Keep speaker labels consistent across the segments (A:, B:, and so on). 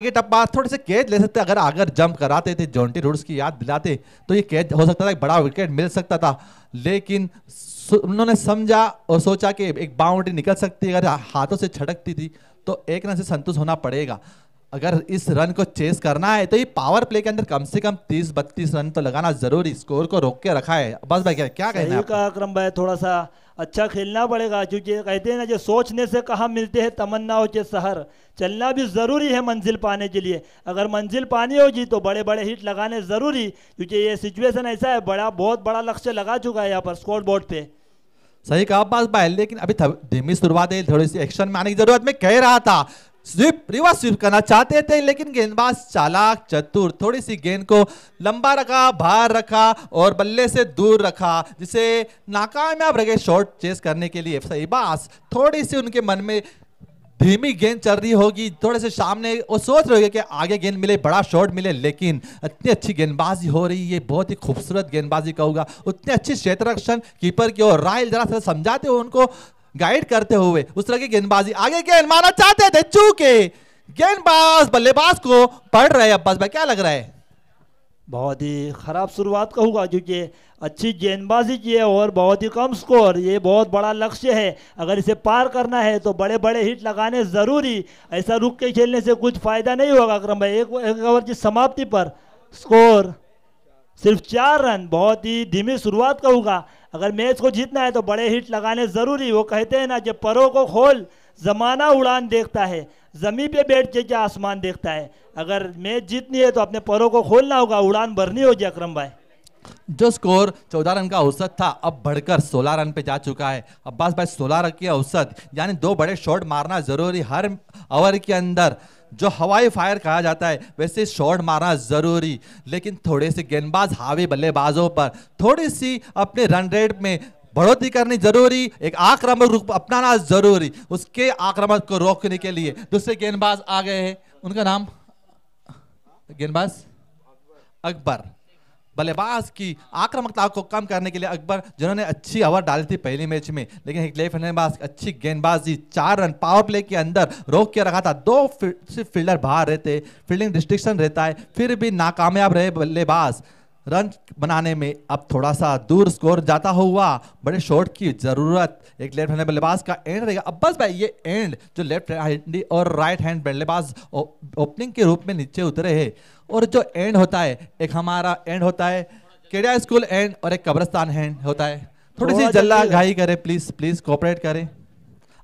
A: ये टप्पा थोड़े से कैच ले सकते, अगर अगर जंप कराते थे, जॉन्टी रूड्स की याद दिलाते तो ये कैच हो सकता था, एक बड़ा विकेट मिल सकता था। लेकिन उन्होंने समझा और सोचा कि एक बाउंड्री निकल सकती है, अगर हाथों से छटकती थी तो एक रन से संतुष्ट होना पड़ेगा। अगर इस रन को चेस करना है तो ये पावर प्ले के अंदर कम से कम 30-32 रन तो लगाना जरूरी, स्कोर को रोक के रखा है। बस भाई क्या क्या कहना है
B: सही कहा अकरम भाई, थोड़ा सा अच्छा खेलना पड़ेगा, क्योंकि कहते हैं ना, जो सोचने से कहाँ मिलते हैं तमन्नाओं के शहर। चलना भी ज़रूरी है मंजिल पाने के लिए। अगर मंजिल पानी होगी तो बड़े बड़े हिट लगाने ज़रूरी, क्योंकि ये सिचुएशन ऐसा है, बहुत बड़ा लक्ष्य लगा चुका है यहाँ पर स्कोर बोर्ड पे।
A: सही कहा अब्बास भाई, लेकिन अभी धीमी शुरुआत है, थोड़ी सी एक्शन में आने की जरूरत। मैं कह रहा था स्विप, रिवर्स स्विप करना चाहते थे, लेकिन गेंदबाज चालाक चतुर, थोड़ी सी गेंद को लंबा रखा, बाहर रखा और बल्ले से दूर रखा, जिसे नाकामयाब रहे शॉट चेस करने के लिए। सही बात, थोड़ी सी उनके मन में धीमी गेंद चल रही होगी, थोड़े से सामने वो सोच रहे होंगे कि आगे गेंद मिले, बड़ा शॉट मिले, लेकिन इतनी अच्छी गेंदबाजी हो रही है, बहुत ही खूबसूरत गेंदबाजी कहूंगा, उतनी अच्छी क्षेत्र रक्षण कीपर की और राइल जरा सा समझाते हुए, उनको गाइड करते हुए उस तरह की गेंदबाजी, आगे गेंद मारना चाहते थे, चूके गेंदबाज बल्लेबाज को पढ़ रहे हैं। अब्बास भाई क्या लग रहा है?
B: बहुत ही खराब शुरुआत कहूँगा, क्योंकि अच्छी गेंदबाजी की है और बहुत ही कम स्कोर, ये बहुत बड़ा लक्ष्य है। अगर इसे पार करना है तो बड़े बड़े हिट लगाने ज़रूरी, ऐसा रुक के खेलने से कुछ फ़ायदा नहीं होगा अकरम भाई। एक ओवर की समाप्ति पर स्कोर सिर्फ 4 रन, बहुत ही धीमी शुरुआत कहूँगा। अगर मैच को जीतना है तो बड़े हिट लगाने ज़रूरी। वो कहते हैं ना, जब परों को खोल ज़माना उड़ान देखता है, ज़मीन पे बैठ के क्या आसमान देखता है। अगर मैच जीतनी है तो अपने परों को खोलना होगा, उड़ान भरनी होगी अकरम भाई।
A: जो स्कोर 14 रन का औसत था, अब बढ़कर 16 रन पे जा चुका है। अब्बास भाई 16 रन की औसत, यानी 2 बड़े शॉट मारना जरूरी हर ओवर के अंदर। जो हवाई फायर कहा जाता है वैसे शॉट मारना जरूरी, लेकिन थोड़े से गेंदबाज हावी बल्लेबाजों पर थोड़ी सी अपने रन रेट में बढ़ोतरी करनी जरूरी, एक आक्रामक रूप अपनाना जरूरी। उसके आक्रामक को रोकने के लिए दूसरे गेंदबाज आ गए हैं, उनका नाम गेंदबाज अकबर। बल्लेबाज की आक्रामकता को कम करने के लिए अकबर, जिन्होंने अच्छी ओवर डाली थी पहले मैच में, लेकिन एक लेफ्ट हैंडबाज अच्छी गेंदबाजी, 4 रन पावर प्ले के अंदर रोक के रखा था। 2 सिर्फ फील्डर बाहर रहते, फील्डिंग रिस्ट्रिक्शन रहता है, फिर भी नाकामयाब रहे बल्लेबाज रन बनाने में। अब थोड़ा सा दूर स्कोर जाता हुआ, बड़े शॉट की जरूरत, एक लेफ्ट हैंड बल्लेबाज का एंड रहेगा। अब बस भाई ये एंड जो लेफ्ट हैंडी और राइट हैंड बल्लेबाज ओपनिंग के रूप में नीचे उतरे हैं, और जो एंड होता है, एक हमारा एंड होता है केडिया स्कूल एंड, और एक कब्रस्तान एंड होता है। थोड़ी सी जल्ला घाई करे, प्लीज प्लीज कोऑपरेट करें।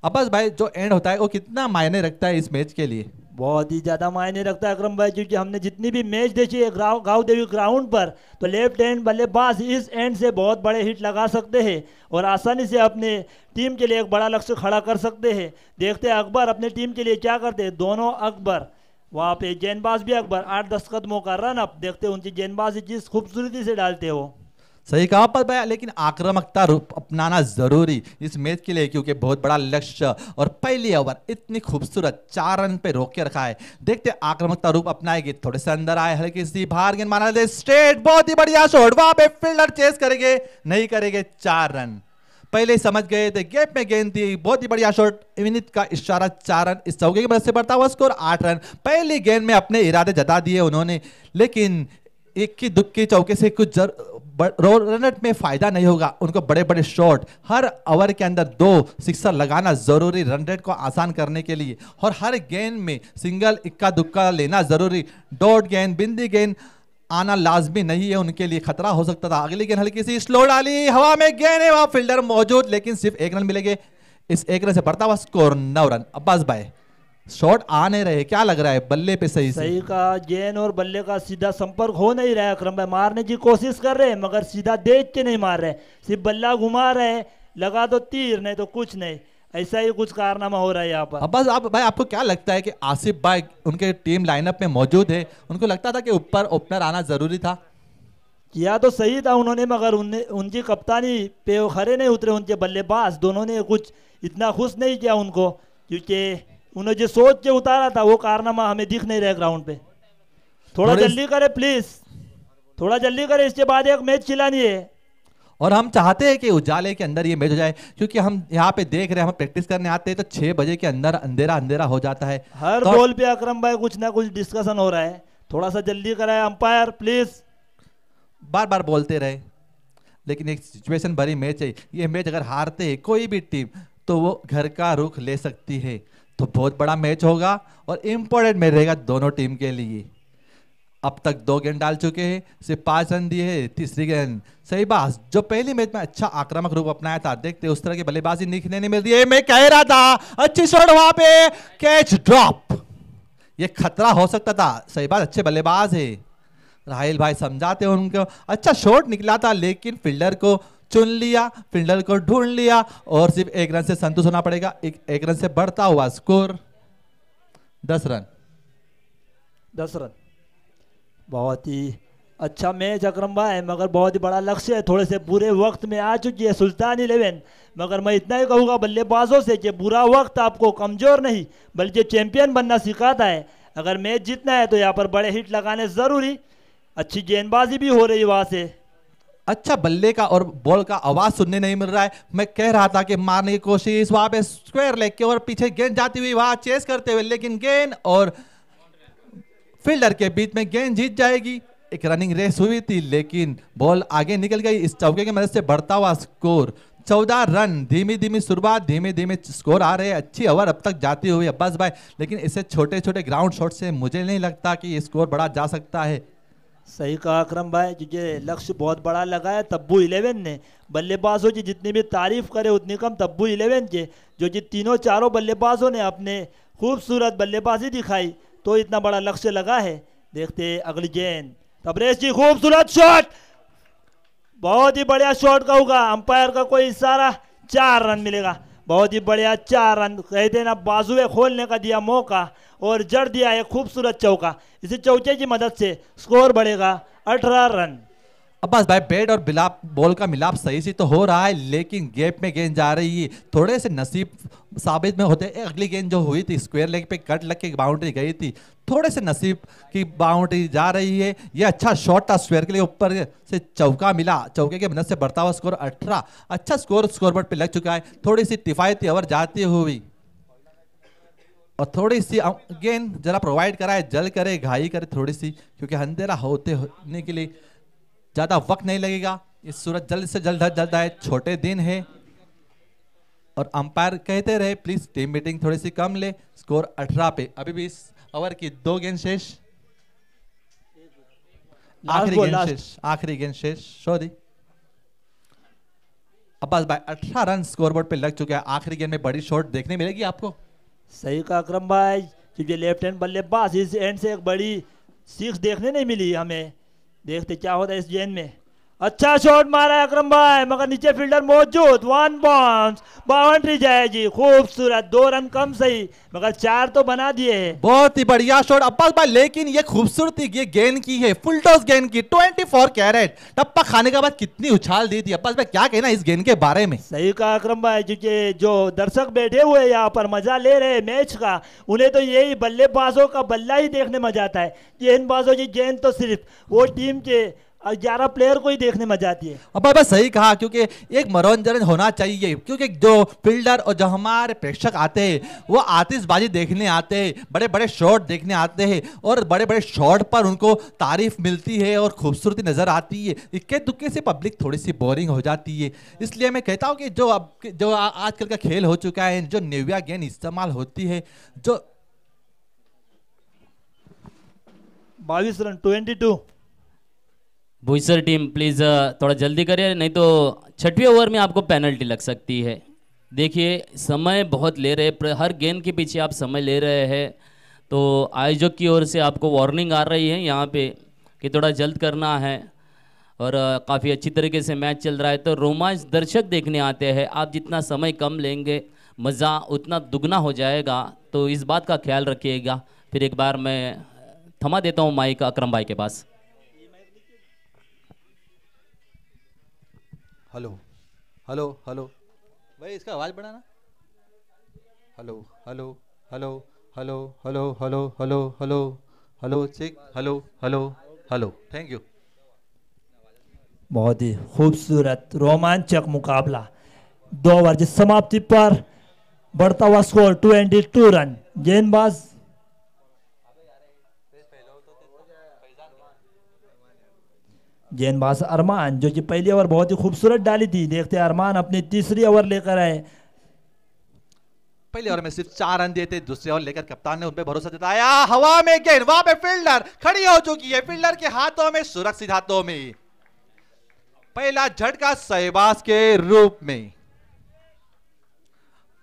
A: अब बस भाई जो एंड होता है वो कितना मायने रखता है इस मैच के लिए?
B: बहुत ही ज़्यादा मायने रखता है अकरम भाई, क्योंकि हमने जितनी भी मैच देखी है गाँव देवी ग्राउंड पर, तो लेफ्ट हैंड बल्लेबाज इस एंड से बहुत बड़े हिट लगा सकते हैं और आसानी से अपने टीम के लिए एक बड़ा लक्ष्य खड़ा कर सकते हैं। देखते हैं अकबर अपने टीम के लिए क्या करते हैं। दोनों अकबर, वहाँ पे गेंदबाज भी अकबर, 8-10 कदमों का रन अप। देखते हैं उनकी गेंदबाजी जिस खूबसूरती से डालते हो।
A: सही कहा पर भाई, लेकिन आक्रामकता रूप अपनाना जरूरी इस मैच के लिए, क्योंकि बहुत बड़ा लक्ष्य और पहली ओवर इतनी खूबसूरत 4 रन पे रोक के रखा है। देखते आक्रामकता रूप अपनाएगी, थोड़े से अंदर आए, हल्की सी बाहर गेंद मारा दे, स्ट्रेट, बहुत ही बढ़िया शॉट, वहां पे फील्डर चेस करेंगे, नहीं करेंगे, 4 रन। पहले ही समझ गए थे, गैप में गेंद थी, बहुत ही बढ़िया शॉट, विनीत का इशारा, 4 रन। इस चौके की मदद से बढ़ता हुआ स्कोर 8 रन। पहली गेंद में अपने इरादे जता दिए उन्होंने, लेकिन एक की दुक्की चौके से कुछ रन में फायदा नहीं होगा। उनको बड़े बड़े शॉट हर ओवर के अंदर 2 सिक्सर लगाना जरूरी, रन रेट को आसान करने के लिए, और हर गेंद में सिंगल, इक्का दुक्का लेना जरूरी। डॉट गेंद, बिंदी गेंद आना लाजमी नहीं है, उनके लिए खतरा हो सकता था। अगली गेंद हल्की सी स्लो डाली, हवा में गेंद है, वहां फील्डर मौजूद, लेकिन सिर्फ 1 रन मिलेंगे। इस 1 रन से बढ़ता हुआ स्कोर 9 रन। अब्बास भाई शॉट आ नहीं रहे, क्या लग रहा है बल्ले पे? सही
B: का गेंद और बल्ले का सीधा संपर्क हो नहीं रहा है अकरम भाई। मारने की कोशिश कर रहे हैं मगर सीधा देख के नहीं मार रहे, सिर्फ बल्ला घुमा रहे हैं, लगा तो तीर, नहीं तो कुछ नहीं। ऐसा ही कुछ कारनामा हो रहा है यहाँ पर।
A: अब बस आप भाई, आपको क्या लगता है कि आसिफ भाई उनके टीम लाइनअप में मौजूद है, उनको लगता था कि ऊपर ओपनर आना जरूरी था?
B: किया तो सही था उन्होंने, मगर उनकी कप्तानी पे वो खरे नहीं उतरे। उनके बल्लेबाज दोनों ने कुछ इतना खुश नहीं किया उनको, क्योंकि उन्होंने जो सोच के उतारा था वो कारनामा हमें दिख नहीं रहा ग्राउंड पे। थोड़ा जल्दी करे प्लीज, थोड़ा जल्दी करे, इसके बाद एक मैच खिलानी है।
A: और हम चाहते हैं कि उजाले के अंदर ये मैच हो जाए, क्योंकि हम यहाँ पे देख रहे हैं, हम प्रैक्टिस करने आते हैं तो 6 बजे के अंदर अंधेरा अंधेरा हो जाता है।
B: हर
A: तो
B: बॉल पे अकरम भाई कुछ ना कुछ डिस्कशन हो रहा है, थोड़ा सा जल्दी कराए अंपायर प्लीज।
A: बार बार बोलते रहे, लेकिन एक सिचुएशन भरी मैच है। ये मैच अगर हारते हैं कोई भी टीम तो वो घर का रुख ले सकती है। तो बहुत बड़ा मैच होगा और इम्पोर्टेंट मैच रहेगा दोनों टीम के लिए। अब तक 2 गेंद डाल चुके हैं, सिर्फ 5 रन दिए हैं। तीसरी गेंद सही बात, जो पहली मैच में अच्छा आक्रामक रूप अपनाया था, देखते उस तरह की बल्लेबाजी दिखने नहीं मिल रही है। मैं कह रहा था अच्छी शॉट वहां पे, कैच ड्रॉप, ये खतरा हो सकता था। सही बात, अच्छे बल्लेबाज है राहिल भाई, समझाते हैं उनको। अच्छा शॉट निकला था लेकिन फील्डर को चुन लिया, फील्डर को ढूंढ लिया और सिर्फ 1 रन से संतुष्ट होना पड़ेगा। एक रन से बढ़ता हुआ स्कोर 10 रन।
B: 10 रन, बहुत ही अच्छा मैच अकरम भाई, मगर बहुत ही बड़ा लक्ष्य है। थोड़े से बुरे वक्त में आ चुकी है सुल्तान 11, मगर मैं इतना ही कहूँगा बल्लेबाजों से कि बुरा वक्त आपको कमज़ोर नहीं बल्कि चैंपियन बनना सिखाता है। अगर मैच जीतना है तो यहाँ पर बड़े हिट लगाने ज़रूरी। अच्छी गेंदबाजी भी हो रही है वहाँ से।
A: अच्छा बल्ले का और बॉल का आवाज सुनने नहीं मिल रहा है। मैं कह रहा था कि मारने की कोशिश वहां पे स्क्वायर लेग के और पीछे गेंद जाती हुई वहां चेस करते हुए, लेकिन गेंद और फील्डर के बीच में गेंद जीत जाएगी। एक रनिंग रेस हुई थी लेकिन बॉल आगे निकल गई। इस चौके की मदद से बढ़ता हुआ स्कोर 14 रन। धीमी धीमी शुरुआत, धीमे धीमे स्कोर आ रहे हैं। अच्छी ओवर अब तक जाती हुई अब्बास भाई, लेकिन इसे छोटे छोटे ग्राउंड शॉट से मुझे नहीं लगता कि ये स्कोर बढ़ा जा सकता है।
B: सही कहा अकरम भाई, क्योंकि लक्ष्य बहुत बड़ा लगा है तब्बू 11 ने। बल्लेबाजों की जितनी भी तारीफ करे उतनी कम तब्बू 11 के, जो कि तीनों चारों बल्लेबाजों ने अपने खूबसूरत बल्लेबाजी दिखाई तो इतना बड़ा लक्ष्य लगा है। देखते अगली गेंद, तबरेज जी खूबसूरत शॉट, बहुत ही बढ़िया शॉट कहूँगा। अंपायर का कोई इशारा, 4 रन मिलेगा। बहुत ही बढ़िया 4 रन, कहते हैं ना बाजुए खोलने का दिया मौका और जड़ दिया एक खूबसूरत चौका। इसी चौके की मदद से स्कोर बढ़ेगा 18 रन।
A: अब्बास भाई बैट और बिलाप बॉल का मिलाप सही से तो हो रहा है, लेकिन गैप में गेंद जा रही है। थोड़े से नसीब साबित में होते। अगली गेंद जो हुई थी स्क्वायर लेग पे कट लग के बाउंड्री गई थी, थोड़े से नसीब की बाउंड्री जा रही है। ये अच्छा शॉट था स्क्वायर के लिए, ऊपर से चौका मिला, चौके की मदद से बढ़ता हुआ स्कोर 18। अच्छा स्कोर स्कोरबोर्ड पे लग चुका है। थोड़ी सी किफायती ओवर जाती हुई और थोड़ी सी गेंद जरा प्रोवाइड कराए, जल करे घाई करे थोड़ी सी, क्योंकि अंधेरा होने के लिए ज्यादा वक्त नहीं लगेगा। इस सूरज जल्द से जल्द जल्द आए, छोटे दिन है। और अंपायर कहते रहे प्लीज टीम मीटिंग थोड़ी सी कम ले। स्कोर 18 पे, अभी भी इस ओवर की 2 गेंद शेष, आखिरी गेंद शेष सॉरी। अब्बास भाई 18 रन स्कोरबोर्ड पे लग चुके हैं। आखिरी गेंद में बड़ी शॉट देखने मिलेगी आपको।
B: सही कहा अकरम भाई, क्योंकि लेफ्ट हैंड बल्लेबाज इस एंड से एक बड़ी सीख देखने नहीं मिली हमें। देखते क्या होता है इस गेंद में। अच्छा शॉट मारा है अकरम भाई, मगर नीचे फील्डर मौजूद। 1 बाउंस, बाउंड्री जाएगी। खूबसूरत 2 रन कम सही, मगर 4 तो बना दिए हैं।
A: बहुत ही बढ़िया शॉट अब्बास भाई, लेकिन ये खूबसूरती ये गेंद की है, फुल टॉस गेंद की, 24 कैरेट। टप्पा खाने के बाद कितनी उछाल दी थी। अब्बास भाई क्या कहना इस गेंद के बारे में।
B: सही कहा अकरम भाई, क्योंकि जो दर्शक बैठे हुए यहाँ पर मजा ले रहे हैं मैच का, उन्हें तो यही बल्लेबाजों का बल्ला ही देखने मजा आता है। गेंदबाजों की गेंद तो सिर्फ वो टीम के 11 प्लेयर को ही देखने मजा आती है।
A: अब बस सही कहा, क्योंकि एक मनोरंजन होना चाहिए, क्योंकि जो फील्डर और जो हमारे प्रेक्षक आते हैं वो आतिशबाजी देखने आते हैं, बड़े बड़े शॉट देखने आते हैं और बड़े बड़े शॉट पर उनको तारीफ मिलती है और खूबसूरती नजर आती है। इक्के दुक्के से पब्लिक थोड़ी सी बोरिंग हो जाती है। इसलिए मैं कहता हूँ कि जो आजकल का खेल हो चुका है, जो नेविया गेंद इस्तेमाल होती है, जो
B: 22 रन 22।
C: भुईसर टीम प्लीज़ थोड़ा जल्दी करिए, नहीं तो 6वें ओवर में आपको पेनल्टी लग सकती है। देखिए समय बहुत ले रहे, हर गेंद के पीछे आप समय ले रहे हैं, तो आयोजक की ओर से आपको वार्निंग आ रही है यहाँ पे कि थोड़ा जल्द करना है। और काफ़ी अच्छी तरीके से मैच चल रहा है, तो रोमांच दर्शक देखने आते हैं। आप जितना समय कम लेंगे मज़ा उतना दुगना हो जाएगा, तो इस बात का ख्याल रखिएगा। फिर एक बार मैं थमा देता हूँ माइक अकरम भाई के पास।
A: हेलो हेलो हेलो भाई, इसका आवाज बढ़ाना। Hello hello hello hello hello hello hello hello hello check, hello hello hello, thank you.
B: बहुत ही खूबसूरत रोमांचक मुकाबला। 2 ओवर की समाप्ति पर बढ़ता हुआ स्कोर 22 रन। गेंदबाज अरमान जो कि पहली ओवर बहुत ही खूबसूरत डाली थी। देखते हैं अरमान अपनी तीसरी ओवर लेकर आए।
A: पहले ओवर में सिर्फ 4 रन दिए थे, दूसरे ओवर लेकर कप्तान ने उन पे भरोसा जताया। हवा में गेंद, वहां पे फील्डर खड़ी हो चुकी है, फील्डर के हाथों में, सुरक्षित हाथों में पहला झटका सहवाज के रूप में।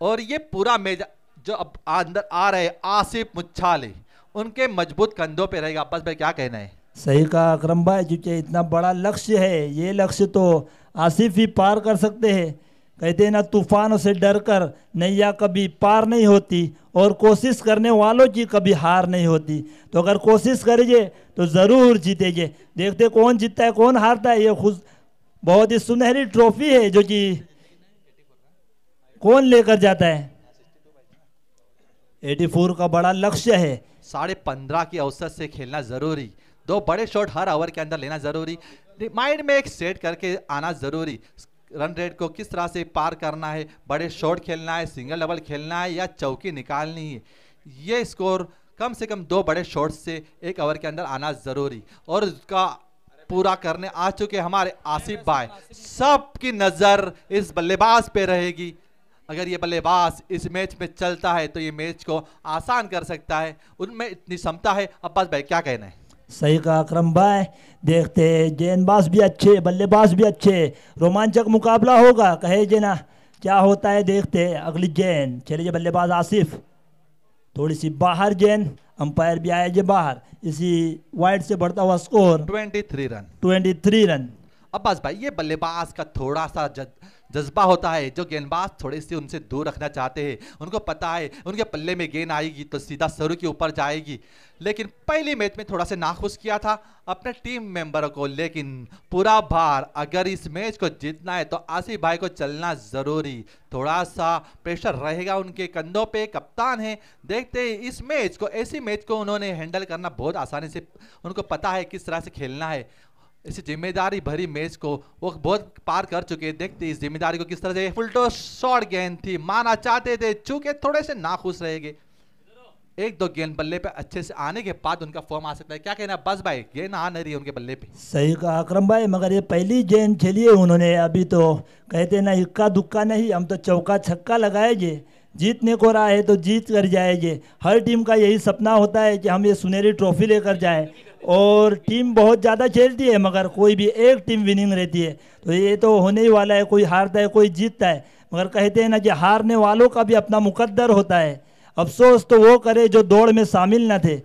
A: और ये पूरा मैच जो अब अंदर आ रहे आसिफ मुच्छाले, उनके मजबूत कंधों पे रहेगा। बस भाई क्या कहना है?
B: सही कहा अकरम भाई, क्योंकि इतना बड़ा लक्ष्य है, ये लक्ष्य तो आसिफ ही पार कर सकते हैं। कहते हैं ना, तूफानों से डरकर नैया कभी पार नहीं होती और कोशिश करने वालों की कभी हार नहीं होती। तो अगर कोशिश करिए तो ज़रूर जीतेंगे। देखते कौन जीतता है कौन हारता है। ये खुद बहुत ही सुनहरी ट्रॉफी है जो कि कौन लेकर जाता है। 84 का बड़ा लक्ष्य है।
A: 15.5 की औसत से खेलना जरूरी, 2 बड़े शॉट हर ओवर के अंदर लेना जरूरी, माइंड में एक सेट करके आना जरूरी। रन रेट को किस तरह से पार करना है, बड़े शॉट खेलना है, सिंगल डबल खेलना है या चौकी निकालनी है। ये स्कोर कम से कम 2 बड़े शॉट से 1 ओवर के अंदर आना जरूरी। और उसका पूरा करने आ चुके हमारे आसिफ भाई। सबकी नजर इस बल्लेबाज पे रहेगी। अगर ये बल्लेबाज इस मैच में चलता है तो ये मैच को आसान कर सकता है, उनमें इतनी क्षमता है। अब्बास भाई क्या कहना है?
B: सही कहा अकरम भाई। देखते गेंदबाज भी अच्छे, बल्लेबाज भी अच्छे, रोमांचक मुकाबला होगा। कहे जे ना क्या होता है, देखते अगली गेंद चलिए। बल्लेबाज आसिफ थोड़ी सी बाहर गेंद, अंपायर भी आया जे बाहर। इसी वाइड से बढ़ता हुआ स्कोर 23 रन।
A: अब्बास भाई, ये बल्लेबाज का थोड़ा सा जज्बा होता है, जो गेंदबाज थोड़े से उनसे दूर रखना चाहते हैं। उनको पता है उनके पल्ले में गेंद आएगी तो सीधा सरू के ऊपर जाएगी। लेकिन पहली मैच में थोड़ा सा नाखुश किया था अपने टीम मेंबर को, लेकिन पूरा भार अगर इस मैच को जीतना है तो आसिफ भाई को चलना जरूरी। थोड़ा सा प्रेशर रहेगा उनके कंधों पे, कप्तान है। देखते हैं इस मैच को, ऐसी मैच को उन्होंने हैंडल करना बहुत आसानी से, उनको पता है किस तरह से खेलना है। इस जिम्मेदारी भरी मैच को वो बहुत पार कर चुके हैं। देखते इस जिम्मेदारी को किस तरह से। फुलटो शॉर्ट गेंद थी, माना चाहते थे, चूंकि थोड़े से नाखुश रहेंगे। 1-2 गेंद बल्ले पे अच्छे से आने के बाद उनका फॉर्म आ सकता है। क्या कहना बस भाई, गेंद आ नहीं रही उनके बल्ले पे?
B: सही कहा अकरम भाई, मगर ये पहली गेंद खेली है उन्होंने। अभी तो कहते ना इक्का दुक्का नहीं, हम तो चौका छक्का लगाएंगे। जीतने को रहा है तो जीत कर जाएंगे। हर टीम का यही सपना होता है कि हम ये सुनहरी ट्रॉफी लेकर जाएं। और टीम बहुत ज़्यादा खेलती है मगर कोई भी एक टीम विनिंग रहती है। तो ये तो होने ही वाला है, कोई हारता है कोई जीतता है। मगर कहते हैं ना कि हारने वालों का भी अपना मुकद्दर होता है। अफसोस तो वो करे जो दौड़ में शामिल न थे।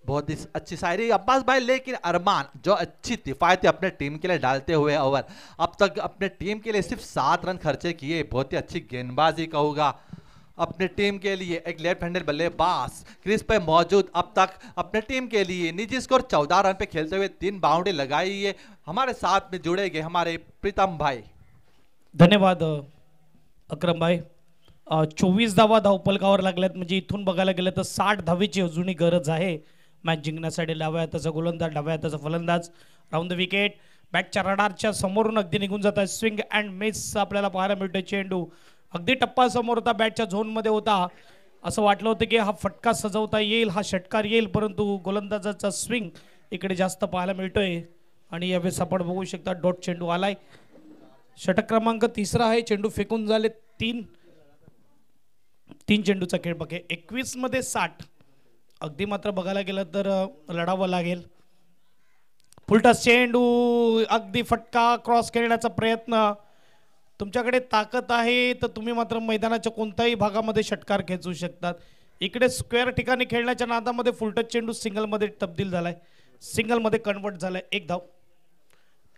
A: बहुत ही अच्छी शायरी अब्बास भाई। लेकिन अरमान जो अच्छी किफायतें अपने टीम के लिए डालते हुए ओवर, अब तक अपने टीम के लिए सिर्फ 7 रन खर्चे किए। बहुत ही अच्छी गेंदबाजी कहूँगा अपने टीम के लिए। एक लेफ्ट हैंडेड बल्लेबाज क्रीज पे मौजूद, अब तक अपने टीम के लिए निजी स्कोर 14 रन पे खेलते हुए 3 बाउंड्री लगाई है। हमारे साथ में जुड़े गए हमारे प्रीतम भाई।
D: धन्यवाद अक्रम भाई। 24 धावा धावपलकावर लागल्यात, म्हणजे इथून बघायला गेलं तर 60 धावेची अजूनही गरज आहे मॅच जिंकण्यासाठी। डाव्या हाताचा गोलंदाज, डाव्या हाताचा फलंदाज राऊंड द विकेट, बॅटच्या रडारच्या समोरून अगदी निघून जात आहे। स्विंग अँड मिस आपल्याला पाहायला मिळतोय। चेंडू अगदी टप्पा समोर होता, बॅटच्या झोनमध्ये होता। असं वाटलं होतं की हा फटका सजवता येईल, हा षटकार येईल, परंतु गोलंदाजाचा स्विंग इकडे जास्त पाहायला मिळतोय। आणि यावेळेस आपण बघू शकता डॉट चेंडू आलाय। षटक क्रमांक 3 आहे। चेंडू फेकून झाले 3 चेंडूचा खेळ बघे 21 मध्ये 60। अगदी मात्र बघायला गेलं तर लढावं लागेल। फुलटॉस चेंडू, अगदी फटका, क्रॉस खेळण्याचा प्रयत्न। तुमच्याकडे ताकद आहे तर तुम्ही मात्र मैदानाच्या कोणत्याही भागामध्ये षटकार खेचू शकतात। इकडे स्क्वेअर ठिकाणी खेळण्याच्या नादामध्ये फुलटच चेंडू सिंगल मध्ये तब्दील झालाय, सिंगल मध्ये कन्वर्ट झालाय।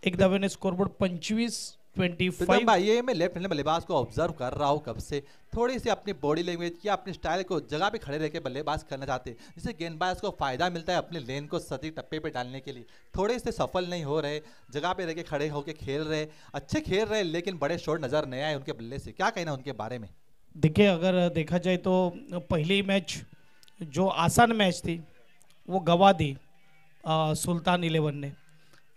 D: एक धावेने स्कोरबोर्ड 25-25।
A: भाई ये मैं लेफ्ट हैंड बल्लेबाज को ऑब्जर्व कर रहा हूँ कब से। थोड़ी सी अपनी बॉडी लैंग्वेज या अपनी स्टाइल को जगह पे खड़े रह के बल्लेबाज करना चाहते हैं, जिससे गेंदबाज को फायदा मिलता है अपने लेन को सटीक टप्पे पे डालने के लिए। थोड़े से सफल नहीं हो रहे, जगह पे रह के खड़े होके खेल रहे, अच्छे खेल रहे, लेकिन बड़े शॉट नजर नहीं आए उनके बल्ले से। क्या कहना उनके बारे में?
D: देखिए अगर देखा जाए तो पहली मैच जो आसान मैच थी वो गवा दी सुल्तान 11 ने,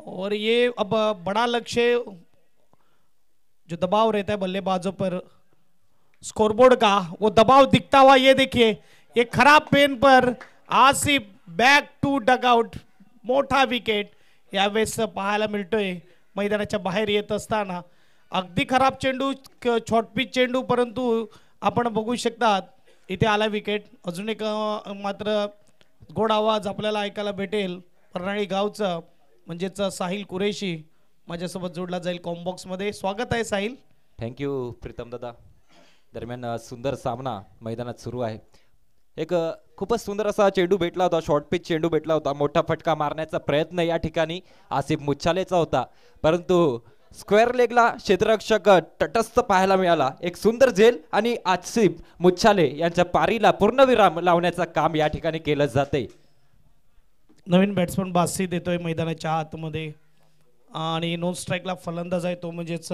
D: और ये अब बड़ा लक्ष्य जो दबाव रहता है बल्लेबाजों पर स्कोरबोर्ड का, वो दबाव दिखता हुआ ये देखिए, ये खराब पेन पर आसिफ बॅक टू डगआउट, मोठा विकेट यावेळेस पाहायला मिळतोय मैदानाच्या बाहेर येत असताना. अगदी खराब चेंडू, शॉर्ट पिच चेंडू, परंतु आपण बघू शकतात इथे आला विकेट. अजून एक मात्र गोड आवाज आपल्याला ऐकायला भेटेल परनाळी गावचा, म्हणजेच साहिल कुरेशी माझ्यासोबत जोडला जाईल कॉम्बॉक्स मध्ये. स्वागत आहे साहिल.
E: थँक्यू प्रीतम दादा. दरम्यान सुंदर सामना मैदानात सुरू आहे. एक खूपच सुंदर असा चेंडू भेटला होता, शॉर्ट पिच चेंडू भेटला होता. मोठा फटका मारण्याचा प्रयत्न या ठिकाणी आसिफ मुच्छालेचा होता, परंतु स्क्वेअर लेगला क्षेत्ररक्षक तटस्थ पाहायला मिळाला. एक सुंदर झेल आणि आसिफ मुच्छाले यांच्या पारीला पूर्णविराम लावण्याचं काम या ठिकाणी केलं जाते.
D: नवीन बॅट्समन बासी देतोय मैदानाच्या आतमध्ये आणि नॉन स्ट्राईकला फलंदाज आहे तो म्हणजेच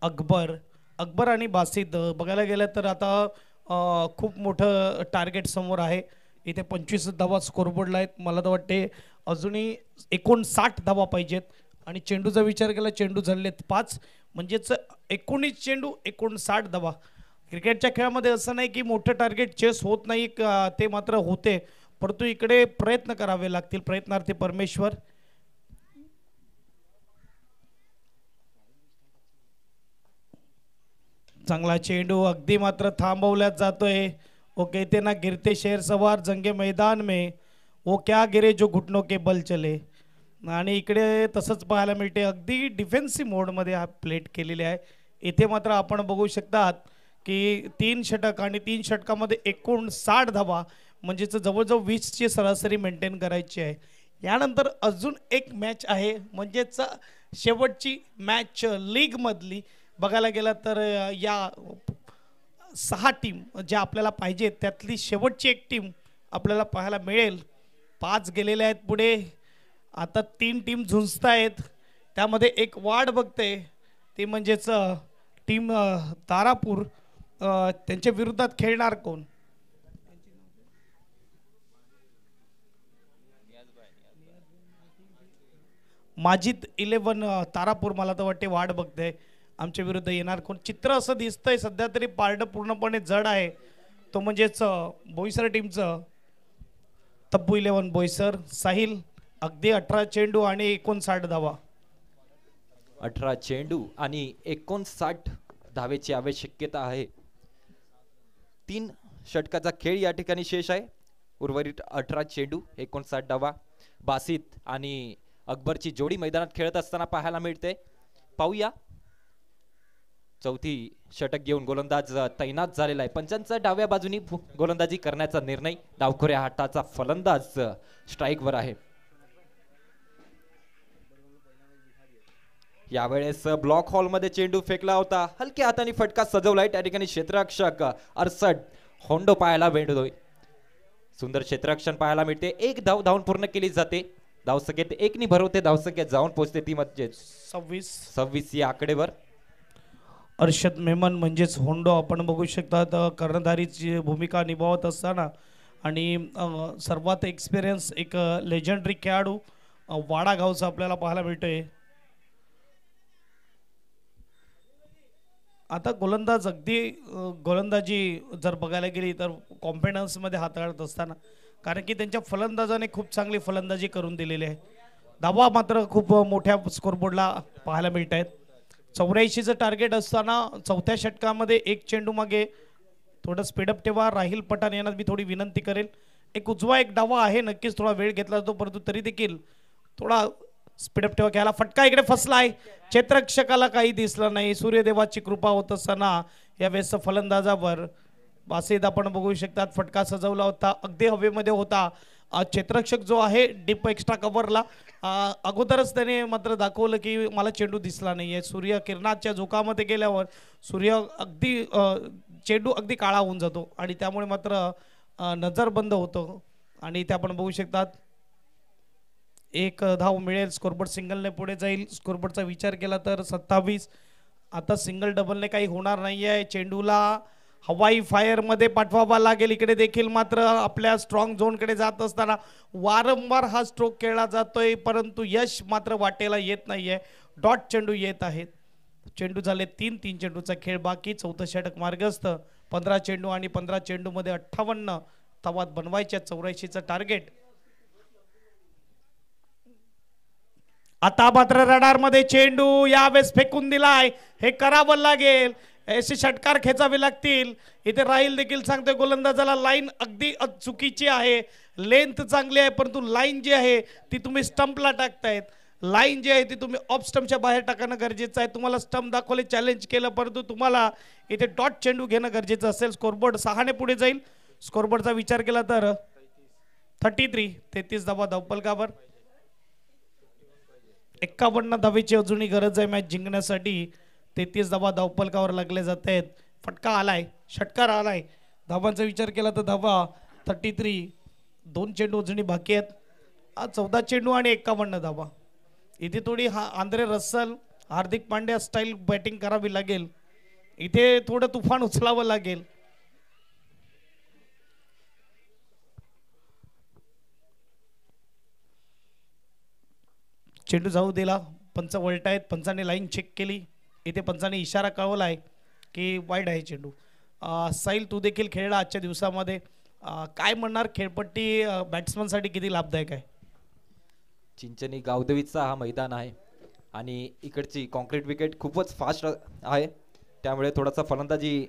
D: अकबर आणि बासिद. बघायला गेलं तर आता खूप मोठं टार्गेट समोर आहे. इथे 25 धावा स्कोरबोर्डला आहेत. मला तर वाटते अजूनही 59 धावा पाहिजेत आणि चेंडूचा विचार केला, चेंडू झालेत 5, म्हणजेच 19 चेंडू 59 धावा. क्रिकेटच्या खेळामध्ये असं नाही की मोठं टार्गेट चेस होत नाही, ते मात्र होते, परंतु इकडे प्रयत्न करावे लागतील. प्रयत्नार्थी परमेश्वर. चांगला चेंडू अगदी मात्र थांबवल्यात जातोय. वो कहते ना गिरते शेर सवार जंगे मैदान में, वो क्या गिरे जो घुटनों के बल चले. आणि इकडे तसंच पाहायला मिळते, अगदी डिफेन्सिव्ह मोडमध्ये हा प्लेट केलेले आहे. इथे मात्र आपण बघू शकतात की 3 षटक आणि 3 षटकामध्ये 59 धावा, म्हणजेच जवळजवळ 20ची सरासरी मेंटेन करायची आहे. यानंतर अजून एक मॅच आहे, म्हणजेच शेवटची मॅच लीगमधली. बघायला गेला तर या 6 टीम ज्या आपल्याला पाहिजेत त्यातली शेवटची एक टीम आपल्याला पाहायला मिळेल. 5 गेलेले आहेत पुढे, आता 3 टीम झुंजतायत, त्यामध्ये एक वाढ बघते, ती म्हणजेच टीम तारापूर. त्यांच्या विरोधात खेळणार कोण? माजिद 11 तारापूर मला तर वाटते वाढ बघते आमच्या विरुद्ध येणार कोण. चित्र असं दिसतंय सध्या तरी पारडं पूर्णपणे जड आहे, तो म्हणजेच बोईसर टीमचं. तब्बू 11 बोईसर. साहिल अगदी 18 चेंडू आणि 59 धावा.
E: 18 चेंडू आणि 59 धावेची आवश्यकता आहे. 3 षटकाचा खेळ या ठिकाणी शेष आहे. उर्वरित 18 चेंडू 59 धावा. बासित आणि अकबरची जोडी मैदानात खेळत असताना पाहायला मिळते. पाहूया. चौथी षटक घेऊन गोलंदाज तैनात झालेला आहे. पंचांचा डाव्या बाजूनी गोलंदाजी करण्याचा निर्णय. डावखोऱ्या हाताचा फलंदाज स्ट्राईकवर आहे. यावेळेस ब्लॉक हॉलमध्ये चेंडू फेकला होता, हलक्या हाताने फटका सजवलाय. त्या ठिकाणी क्षेत्ररक्षक अरसड होंडो पाहायला भेटतोय. सुंदर क्षेत्ररक्षण पाहायला मिळते. 1 धाव धावून पूर्ण केली जाते. धावसंख्येत 1 नि भरवते, धावसंख्येत जाऊन पोहोचते ती म्हणजे 26 या आकडेवर.
D: अर्षद मेमन म्हणजेच होंडो आपण बघू शकतात कर्णधारीची भूमिका निभावत असताना आणि सर्वात एक्सपिरियन्स एक लेजंडरी खेळाडू वाडा गावचा आपल्याला पाहायला मिळतोय. आता गोलंदाज अगदी गोलंदाजी जर बघायला गेली तर कॉन्फिडन्समध्ये हाताळत असताना, कारण की त्यांच्या फलंदाजाने खूप चांगली फलंदाजी करून दिलेली आहे. धावा मात्र खूप मोठ्या स्कोरबोर्डला पाहायला मिळत आहेत. 84चं टार्गेट असताना 4थ्या षटकामध्ये 1 चेंडू मागे. थोडं स्पीडअप ठेवा. राहिल पठाण यांना मी थोडी विनंती करेल. एक उजवा एक डावा आहे, नक्कीच थोडा वेळ घेतला जातो, परंतु तरी देखील थोडा स्पीडअप ठेवा. घ्यायला फटका इकडे फसला आहे, क्षेत्ररक्षकाला काही दिसलं नाही. सूर्यदेवाची कृपा होत असताना यावेळेस फलंदाजावर बासिद आपण बघू शकतात फटका सजवला होता, अगदी हवेमध्ये होता. क्षेत्ररक्षक जो आहे डीप एक्स्ट्रा कव्हरला अगोदरच त्याने मात्र दाखवलं की मला चेंडू दिसला नाही आहे. सूर्य किरणाच्या झोकामध्ये गेल्यावर सूर्य अगदी चेंडू अगदी काळा होऊन जातो आणि त्यामुळे मात्र नजर बंद होतो. आणि ते आपण बघू शकतात 1 धाव मिळेल. स्कोरबोर्ड सिंगलने पुढे जाईल. स्कोरबोर्डचा विचार केला तर 27. आता सिंगल डबलने काही होणार नाही आहे. चेंडूला हवाई फायर मध्ये पाठवावा लागेल. इकडे देखील मात्र आपल्या स्ट्रॉंग झोन कडे जात असताना वारंवार हा स्ट्रोक खेळला जातोय, परंतु यश मात्र वाटेला येत नाहीये. डॉट चेंडू येत आहेत. चेंडू झाले 3 चेंडूचा खेळ बाकी. चौथं षटक मार्गस्थ. 15 चेंडू आणि 15 चेंडू मध्ये 58 धावा बनवायच्या. 84चं टार्गेट. आता मात्र रडार मध्ये चेंडू यावेळेस फेकून दिलाय. हे करावं लागेल. असे षटकार खेचावे लागतील. इथे राहील देखील सांगतोय गोलंदाजाला. लाईन अगदी चुकीची आहे. लेंथ चांगली आहे, परंतु लाईन जी आहे ती तुम्ही स्टंपला टाकतायत. लाईन जी आहे ती तुम्ही ऑफ स्टंपच्या बाहेर टाकणं गरजेचं आहे. तुम्हाला स्टंप दाखवले, चॅलेंज केलं, परंतु तुम्हाला इथे डॉट चेंडू घेणं गरजेचं असेल. स्कोरबोर्ड 6 ने पुढे जाईल. स्कोरबोर्डचा विचार केला तर 33 धावा धावफलकावर. 51 धावेची अजूनही गरज आहे मॅच जिंकण्यासाठी. 33 धावा धावफलकावर लागले जात आहेत. फटका आलाय, षटकार आलाय. धावांचा विचार केला तर धावा 33. 2 चेंडू अजूनही बाकी आहेत. 14 चेंडू आणि 51 धावा. इथे थोडी Andre Russell, Hardik Pandya style batting करावी लागेल. इथे थोडं तुफान उचलावं लागेल. चेंडू जाऊ दिला. पंच वळतायत. पंचाने लाईन चेक केली. इथे पंचाने इशारा कळवलाय की वाईड आहे चेंडू. साहिल, तू देखील खेळला आजच्या दिवसामध्ये. काय म्हणणार, खेळपट्टी बॅट्समन साठी किती लाभदायक आहे?
E: चिंचणी गावदेवीचा हा मैदान आहे आणि इकडची कॉन्क्रीट विकेट खूपच फास्ट आहे, त्यामुळे थोडासा फलंदाजी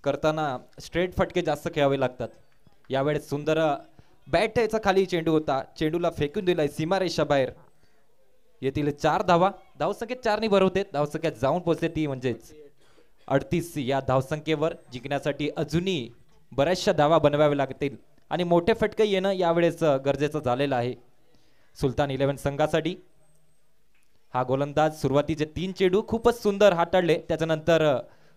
E: करताना स्ट्रेट फटके जास्त खेळावे लागतात. यावेळेस सुंदर बॅट याचा खाली चेंडू होता. चेंडूला फेकून दिलाय सीमारेषा बाहेर. येथील 4 धावा. धावसंख्येत 4 ने भरवते. धावसंख्येत जाऊन पोहोचते ती म्हणजेच 38. या धावसंख्येवर जिंकण्यासाठी अजूनही बऱ्याचशा धावा बनवाव्या लागतील आणि मोठे फटके येणं यावेळेस गरजेचं झालेलं आहे सुलतान 11 संघासाठी. हा गोलंदाज सुरुवातीचे 3 चेंडू खूपच सुंदर हाताळले. त्याच्यानंतर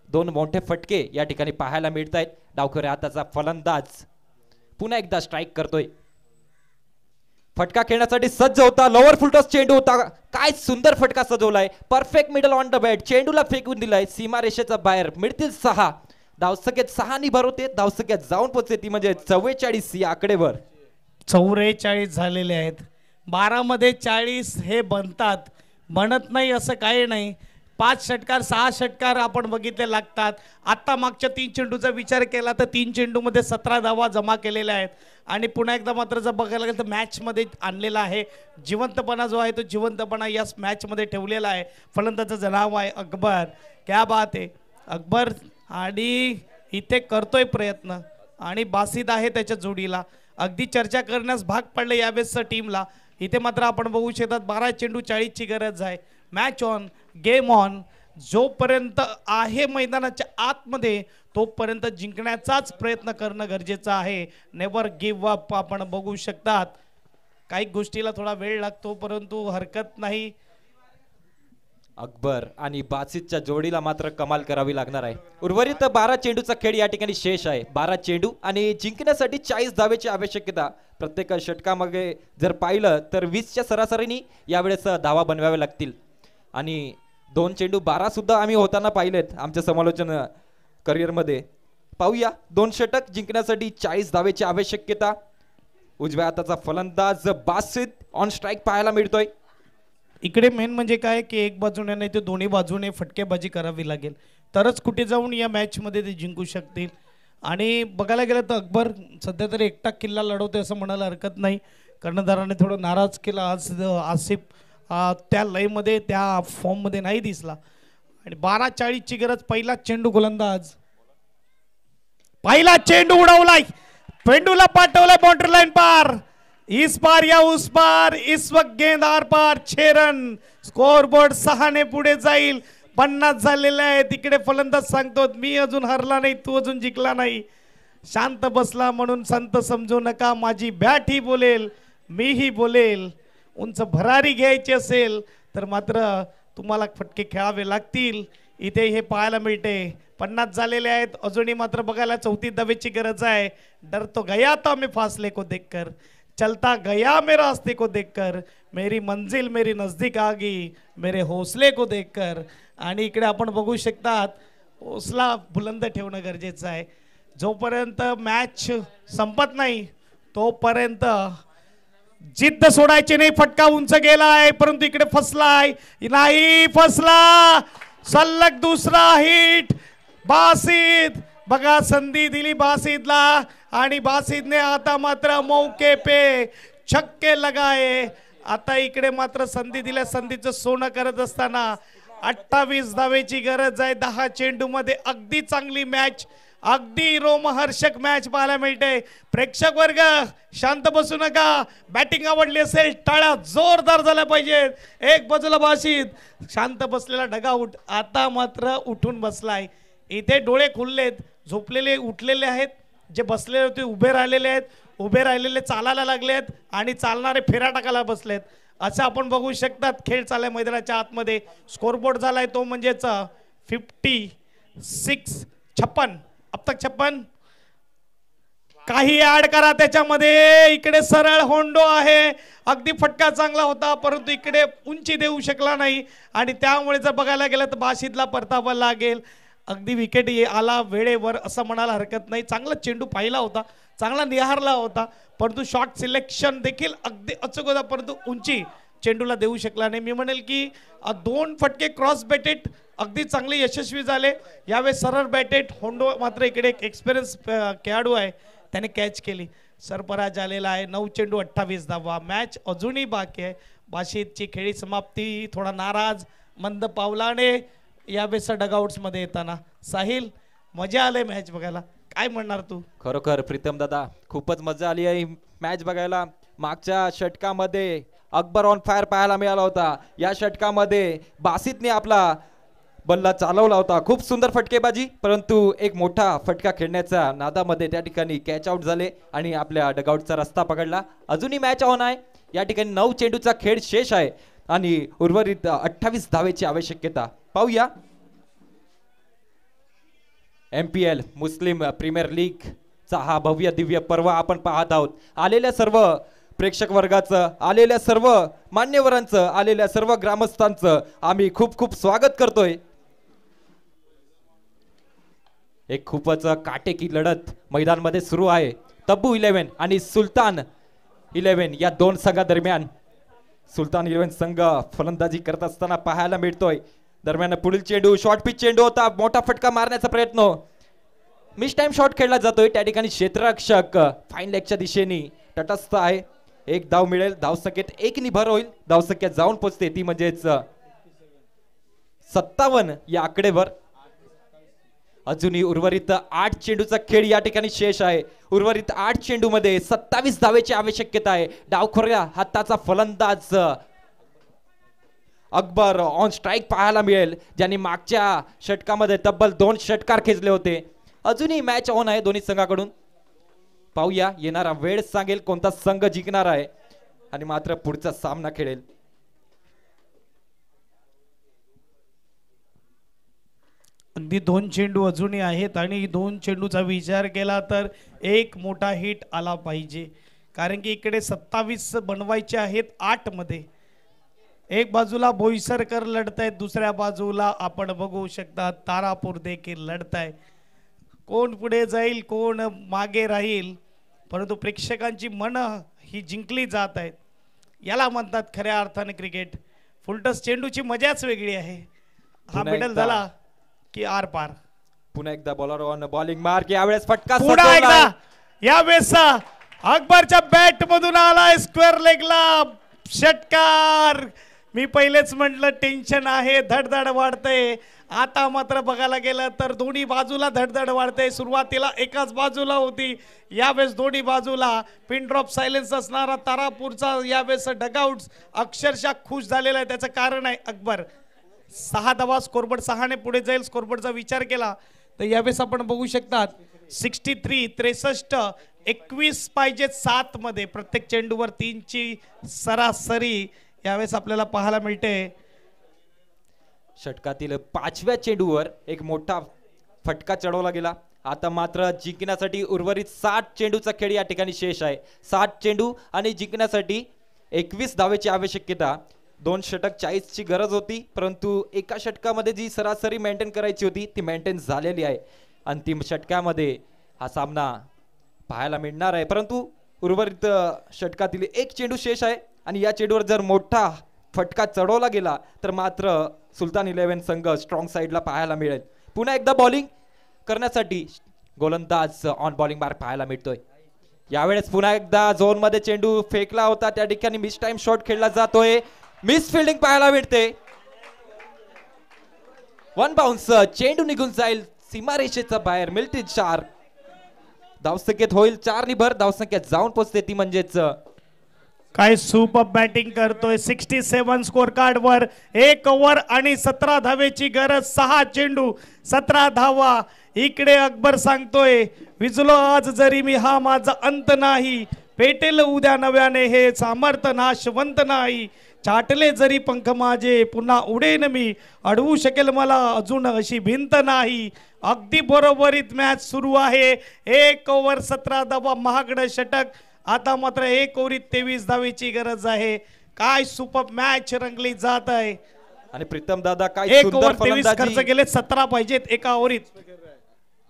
E: 2 मोठे फटके या ठिकाणी पाहायला मिळत आहेत. डावखऱ्या हाताचा फलंदाज पुन्हा एकदा स्ट्राईक करतोय. फटका खेळण्यासाठी सज्ज होता. लोअर फुलटॉस चेंडू होता. काय सुंदर फटका सजवलाय. Perfect middle on the bat. चेंडूला फेकून दिलाय सीमारेषेच्या बाहेर. मिळतील 6. धावसंख्येत 6 ने भरवते. धावसंख्येत जाऊन पोहोचते ती म्हणजे 44 या आकडेवर.
D: 44 झालेले आहेत. 12 मध्ये 40 हे बनतात. बनत नाही असं काही नाही. 5 षटकार 6 षटकार आपण बघितले लागतात. आता मागच्या 3 चेंडूचा विचार केला तर 3 चेंडूमध्ये 17 धावा जमा केलेल्या आहेत. आणि पुन्हा एकदा मात्र जर बघायला गेलं तर मॅच मध्ये आणलेला आहे जिवंतपणा जो आहे तो जिवंतपणा या मॅच मध्ये ठेवलेला आहे. फलंदाजाचं नाव आहे अकबर. क्या बात आहे अकबर. आणि इथे करतोय प्रयत्न आणि बासित आहे त्याच्या जोडीला. अगदी चर्चा करण्यास भाग पडले यावेळेस टीमला. इथे मात्र आपण बघू शकतात 12 चेंडू 40 ची गरज आहे. Match on, game on. जोपर्यंत आहे मैदानाच्या आतमध्ये तोपर्यंत जिंकण्याचाच प्रयत्न करणं गरजेचं आहे. Never give up. आपण बघू शकतात काही गोष्टीला थोडा वेळ लागतो परंतु हरकत नाही.
E: अकबर आणि बासितच्या जोडीला मात्र कमाल करावी लागणार आहे. उर्वरित 12 चेंडूचा खेळ या ठिकाणी शेष आहे. 12 चेंडू आणि जिंकण्यासाठी 40 धावेची आवश्यकता. प्रत्येक षटकामध्ये जर पाहिलं तर 20च्या सरासरीने यावेळेस धावा बनवाव्या लागतील. आणि 2 चेंडू 12 सुद्धा आम्ही होताना पाहिलेत आमच्या समालोचन करिअरमध्ये. पाहूया 2 षटक जिंकण्यासाठी 40 धावेची आवश्यकता. उजव्या हाताचा फलंदाज बासित ऑन स्ट्राईक पाहायला मिळतोय.
D: इकडे मेन म्हणजे काय की एक बाजूने नाही तर दोन्ही बाजूने फटकेबाजी करावी लागेल तरच कुठे जाऊन या मॅच मध्ये ते जिंकू शकतील. आणि बघायला गेलं तर अकबर सध्या तरी एकटा किल्ला लढवतोय असं म्हणायला हरकत नाही. कर्णधाराने थोडं नाराज केला आज. आसिफ त्या लयमध्ये त्या फॉर्ममध्ये नाही दिसला. आणि 12-40 ची गरज. पहिला चेंडू गोलंदाज. पहिला चेंडू उडवलाय. पेंडूला पाठवलाय बाउंड्री लाईन पार. इस पार या उस पार. इस वक्त गेंद आर पार. 6 रन. स्कोरबोर्ड 6 ने पुढे जाईल. 50 झालेले आहे. तिकडे फलंदाज सांगतो मी अजून हरला नाही, तू अजून जिंकला नाही. शांत बसला म्हणून संत समजू नका. माझी बॅट ही बोलेल, मीही बोलेल. उंच भरारी घ्यायची असेल तर मात्र तुम्हाला फटके खेळावे लागतील. इथे हे पाहायला मिळते. 50 झालेले आहेत. अजूनही मात्र बघायला 34 धावेची गरज आहे. डर तो गया था मैं फासले को देखकर. चलता गया मेरा रास्ते को देखकर. मेरी मंजिल मेरी नजदीक आ गई मेरे हौसले को देखकर. आणि इकडे आपण बघू शकतात हौसला बुलंद ठेवणं गरजेचं आहे. जोपर्यंत मॅच संपत नाही तोपर्यंत जिद्द सोडायची नाही. फटका उंच गेलाय परंतु इकडे फसलाय, नाही फसला. सलग दुसरा हिट बासित. बघा संधी दिली बासितला आणि बासितने आता मात्र मौके पे छक्के लगाए. आता इकडे मात्र संधी दिल्या, संधीचं सोनं करत असताना 28 धावेची गरज आहे 10 चेंडू मध्ये. अगदी चांगली मॅच, अगदी रोमहर्षक मॅच पाहायला मिळते. प्रेक्षक वर्ग शांत बसू नका. बॅटिंग आवडली असेल टाळ्या जोरदार झाल्या पाहिजेत. एक बाजूला बासित, शांत बसलेला डगाउट आता मात्र उठून बसलाय. इथे डोळे खुललेत, झोपलेले उठलेले आहेत, जे बसलेले होते उभे राहिलेले आहेत, उभे राहिलेले चालायला लागलेत आणि चालणारे फेऱ्या टाकायला बसलेत. असं आपण बघू शकतात. खेळ चाललाय मैदानाच्या आतमध्ये. स्कोरबोर्ड झालाय तो म्हणजेच 56 56 अब तक 56. काही ऍड करा त्याच्यामध्ये. इकडे सरळ होंडो आहे. अगदी फटका चांगला होता परंतु इकडे उंची देऊ शकला नाही आणि त्यामुळे जर बघायला गेलं तर बासितला परतावा लागेल. अगदी विकेट आला वेळेवर असं म्हणायला हरकत नाही. चांगला चेंडू पाहिला होता, चांगला निहारला होता परंतु शॉट सिलेक्शन देखील अगदी अचूक होता परंतु उंची चेंडूला देऊ शकला नाही. मी म्हणेल की 2 फटके क्रॉस बॅटेड अगदी चांगले यशस्वी झाले. यावेळेस सरळ बॅटेड होंडो मात्र इकडे एक एक्सपिरियन्स खेळाडू आहे, त्याने कॅच केली. सरफराज आलेला आहे. 9 चेंडू 28 धावा. मॅच अजूनही बाकी आहे. बासितची खेळी समाप्ती. थोडा नाराज मंद पावलाने यावेळेस डगआउट्स मध्ये येताना. साहिल, मजा आले मॅच बघायला, काय म्हणणार तू?
E: खरोखर प्रीतम दादा खूपच मजा आली आहे मॅच बघायला. मागच्या षटकामध्ये अकबर ऑन फायर पाहायला मिळाला होता. या षटकामध्ये बासितने आपला बल्ला चालवला होता. खूप सुंदर फटकेबाजी परंतु एक मोठा फटका खेळण्याच्या नादामध्ये त्या ठिकाणी कॅच आउट झाले आणि आपल्या डगआउटचा रस्ता पकडला. अजूनही मॅच ऑन आहे. या ठिकाणी 9 चेंडूचा खेळ शेष आहे आणि उर्वरित 28 धावेची आवश्यकता. पाहूया MPL मुस्लिम प्रीमियर लीग चा हा भव्य दिव्य पर्व आपण पाहत आहोत. आलेल्या सर्व प्रेक्षक वर्गाचं, आलेल्या सर्व मान्यवरांचं, आलेल्या सर्व ग्रामस्थांचं आम्ही खूप खूप स्वागत करतोय. एक खूपच काटेकी लढत मैदानामध्ये सुरू आहे. तब्बू 11 आणि सुलतान 11 या 2 संघादरम्यान. सुलतान 11 संघ फलंदाजी करत असताना पाहायला मिळतोय. दरम्यान पुढील चेंडू शॉर्ट पिच चेंडू होता. मोठा फटका मारण्याचा प्रयत्न, मिस टाइम शॉट खेळला जातोय. त्या ठिकाणी क्षेत्ररक्षक फाईन लेगच्या दिशेने तटस्थ आहे. एक धाव मिळेल. धावसंख्येत 1 नि भर होईल. धावसंख्या जाऊन पोहोचते ती म्हणजेच 57 या आकडेवर. अजूनही उर्वरित 8 चेंडूचा खेळ या ठिकाणी शेष आहे. उर्वरित 8 चेंडू मध्ये 27 धावेची आवश्यकता आहे. डावखोऱ्या हाताचा फलंदाज अकबर ऑन स्ट्राइक पाहायला मिळेल, ज्यांनी मागच्या षटकामध्ये तब्बल 2 षटकार खेचले होते. अजूनही मॅच ऑन आहे दोन्ही संघाकडून. पाहूया येणारा वेळ सांगेल कोणता संघ जिंकणार आहे आणि मात्र पुढचा सामना खेळेल.
D: अगदी 2 चेंडू अजूनही आहेत आणि 2 चेंडूचा विचार केला तर एक मोठा हिट आला पाहिजे कारण की इकडे 27 बनवायचे आहेत 8 मध्ये. एक बाजूला बोईसरकर लढतायत, दुसऱ्या बाजूला आपण बघू शकता तारापूर देखील लढताय. कोण पुढे जाईल कोण मागे राहील परंतु प्रेक्षकांची मन ही जिंकली जात आहेत. याला म्हणतात खऱ्या अर्थाने क्रिकेट. फुलटस चेंडूची मजाच वेगळी आहे. हा मिडल झाला की आर पार.
E: पुन्हा एकदा बॉलर ऑन बॉलिंग मार्क. यावेळेस फटका
D: पुन्हा एकदा यावेळेस अकबरच्या बॅट मधून आलाय स्क्वेअर लेगला षटकार. मी पहिलेच म्हटलं टेन्शन आहे, धडधड वाढते. आता मात्र बघायला गेलं तर दोन्ही बाजूला धडधड वाढते. सुरुवातीला एकाच बाजूला होती, यावेळेस दोन्ही बाजूला. पिन ड्रॉप सायलेन्स असणारा तारापूरचा यावेळेस डगआउट्स अक्षरशः खुश झालेला आहे. त्याचं कारण आहे अकबर. 6 धावा स्कोरबोर्ड 6 ने पुढे जाईल. स्कोरबोर्डचा विचार केला तर यावेळेस आपण बघू शकतात 63 63 21 पाहिजे 7 मध्ये. प्रत्येक चेंडूवर 3 ची सरासरी यावेळेस आपल्याला पाहायला मिळते.
E: षटकातील 5व्या चेंडूवर एक मोठा फटका चढवला गेला. आता मात्र जिंकण्यासाठी उर्वरित 60 चेंडूचा खेळ या ठिकाणी शेष आहे. 60 चेंडू आणि जिंकण्यासाठी 21 धावेची आवश्यकता. 2 षटक 40 ची गरज होती, परंतु एका षटकामध्ये जी सरासरी मेंटेन करायची होती ती मेंटेन झालेली आहे. अंतिम षटकामध्ये हा सामना पाहायला मिळणार आहे, परंतु उर्वरित षटकातील एक चेंडू शेष आहे आणि या चेंडूवर जर मोठा फटका चढवला गेला तर मात्र सुलतान 11 संघ स्ट्रॉंग साइडला पाहायला मिळेल. पुन्हा एकदा बॉलिंग करण्यासाठी गोलंदाज ऑन बॉलिंग मार्क पाहायला मिळतोय. यावेळेस पुन्हा एकदा झोन मध्ये चेंडू फेकला होता, त्या ठिकाणी मिस टाइम शॉट खेळला जातोय, मिस फिल्डिंग पाहायला मिळते. 1 बाउन्स, चेंडू निघून जाईल सीमारेषेच्या बाहेर. मिळतील 4 धावसंख्येत होईल 4 नि भर. धावसंख्या जाऊन पोहोचते ती म्हणजेच
D: काय सुपर बॅटिंग करतोय. 67 स्कोर कार्ड वर 1 ओव्हर आणि 17 धावेची गरज. 6 चेंडू 17 धावा. इकडे अकबर सांगतोय विजलो आज जरी मी हा माझा अंत नाही, पेटेल उद्या नव्याने हे सामर्थ नाशवंत नाही, चाटले जरी पंख माझे पुन्हा उडेन मी, अडवू शकेल मला अजून अशी भिंत नाही. अगदी बरोबरीत मॅच सुरू आहे. 1 ओव्हर 17 धावा महागडं षटक. आता मात्र 1 ओव्हरीत 23 धावेची गरज आहे. काय सुपर मॅच रंगली जात आहे.
E: आणि प्रीतम दादा काय
D: 1
E: सुंदर
D: ओव्हर 23 खर्च
E: फलंदाजी.
D: केले, 17 पाहिजेत एका ओव्हरीत.